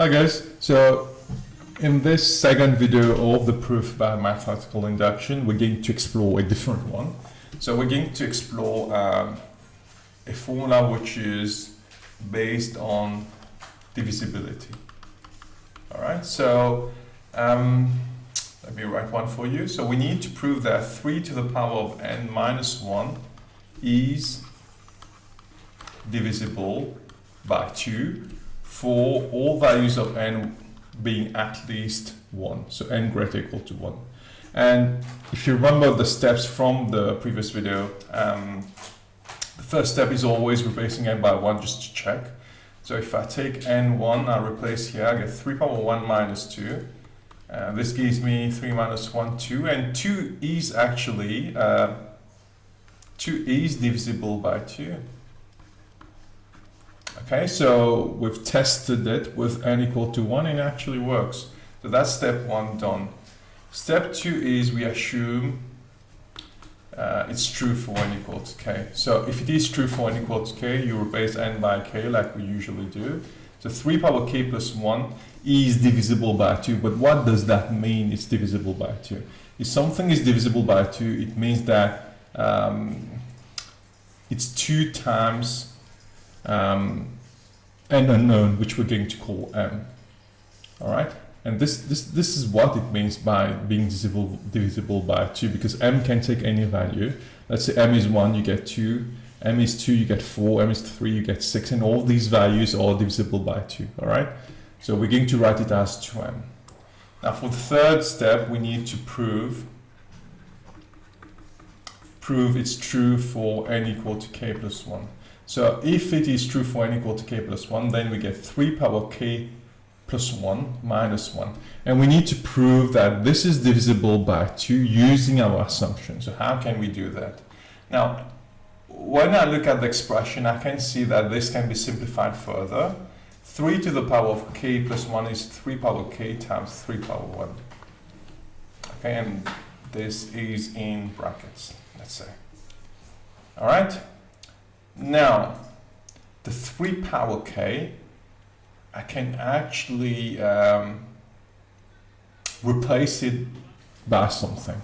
Hi guys, so in this second video of the proof by mathematical induction, we're going to explore a different one. So we're going to explore a formula which is based on divisibility. All right, so let me write one for you. So we need to prove that 3 to the power of n minus 1 is divisible by 2 for all values of n being at least 1, so n greater or equal to 1. And if you remember the steps from the previous video, the first step is always replacing n by 1 just to check. So if I take n1, I replace here, I get 3 power 1 minus 2. This gives me 3 minus 1, 2, and 2 is actually 2 is divisible by 2. Okay, so we've tested it with n equal to 1 and it actually works. So that's step 1 done. Step 2 is we assume it's true for n equal to k. So if it is true for n equal to k, you replace n by k like we usually do. So 3 power k plus 1 is divisible by 2, but what does that mean it's divisible by 2? If something is divisible by 2, it means that it's 2 times an unknown, which we're going to call m. All right, and this is what it means by being divisible by 2, because m can take any value. Let's say m is 1, you get 2, m is 2, you get 4, m is 3, you get 6, and all these values are divisible by 2. All right, so we're going to write it as 2m. Now for the third step, we need to prove it's true for n equal to k plus 1. So if it is true for n equal to k plus 1, then we get 3 power k plus 1 minus 1. And we need to prove that this is divisible by 2 using our assumption. So how can we do that? Now, when I look at the expression, I can see that this can be simplified further. 3 to the power of k plus 1 is 3 power k times 3 power 1. Okay, and this is in brackets, let's say. All right? Now, the 3 power k, I can actually replace it by something.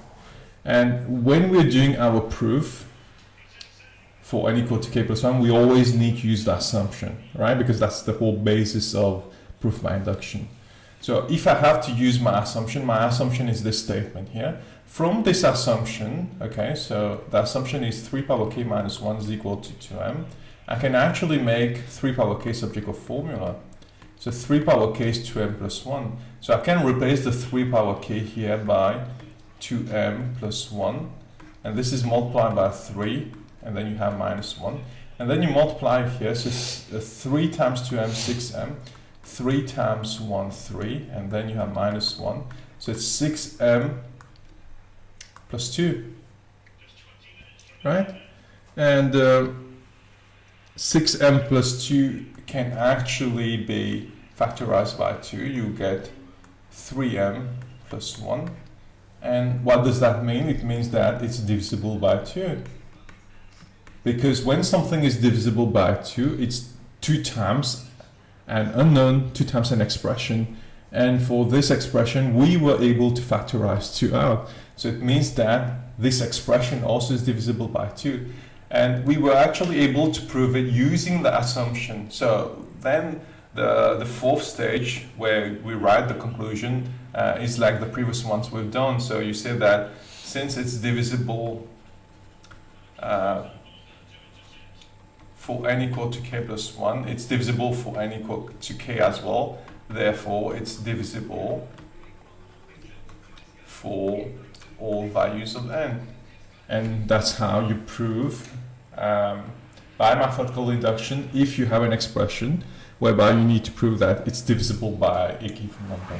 And when we're doing our proof for n equal to k plus 1, we always need to use the assumption, right? Because that's the whole basis of proof by induction. So if I have to use my assumption is this statement here. From this assumption, okay, so the assumption is 3 power k minus 1 is equal to 2m. I can actually make 3 power k subject of formula. So 3 power k is 2m plus 1. So I can replace the 3 power k here by 2m plus 1. And this is multiplied by 3. And then you have minus 1. And then you multiply it here. So 3 times 2m, 6m. 3 times 1, 3. And then you have minus 1. So it's 6m plus 2, right? And 6m plus 2 can actually be factorized by 2. You get 3m plus 1. And what does that mean? It means that it's divisible by 2. Because when something is divisible by 2, it's 2 times an unknown, 2 times an expression. And for this expression, we were able to factorize 2 out. So it means that this expression also is divisible by 2. And we were actually able to prove it using the assumption. So then the fourth stage where we write the conclusion is like the previous ones we've done. So you say that since it's divisible for n equal to k plus 1, it's divisible for n equal to k as well. Therefore, it's divisible for all values of n. And that's how you prove by mathematical induction if you have an expression whereby you need to prove that it's divisible by a given number.